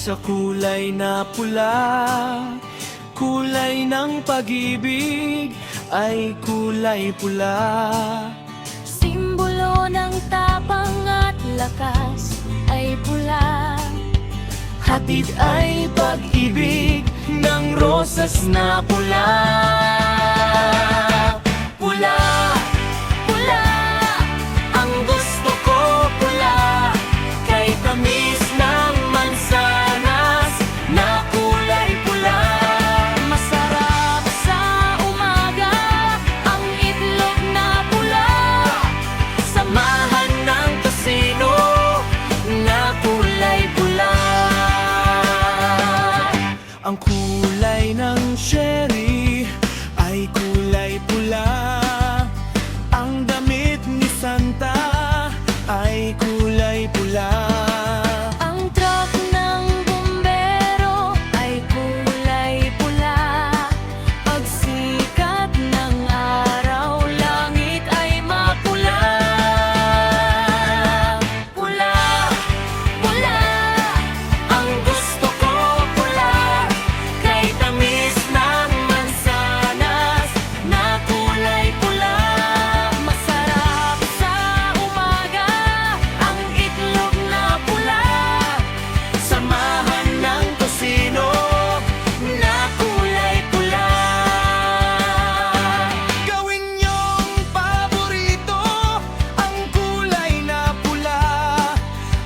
sa kulay na pula. Kulay ng pag-ibig ay kulay pula. Simbolo ng tapang at lakas ay pula. Hatid ay pag-ibig ng rosas na pula. Pula, Pula, ang gusto ko pula. Kay tamis ng mansanas na kulay pula. masarap sa umaga ang itlog na pula. Samahan ng tosino na kulay pula. Ang kulay ng cherry ay kulay pula. Ang damit ni Santa ay kulay pula. Ang truck ng bumbero ay kulay pula. Pagsikat ng araw, langit ay mapula. Pula, pula, Ang gusto ko pula. Kay tamis ng mansanas na kulay pula. masarap sa umaga ang itlog na pula. Samahan ng tosino na kulay pula. Gawin niyong paborito ang kulay na pula.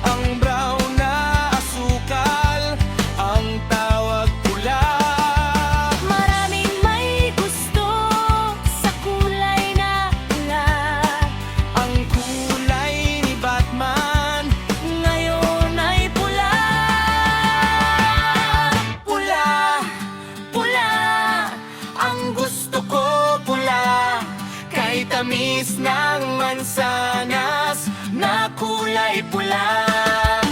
Ang brown na asukal ang tawag pula. Maraming may gusto sa kulay na pula. Ang kulay ni Batman ngayon ay pula. Pula, pula, ang gusto ko pula. Kay tamis ng mansanas na kulay pula.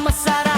Masarap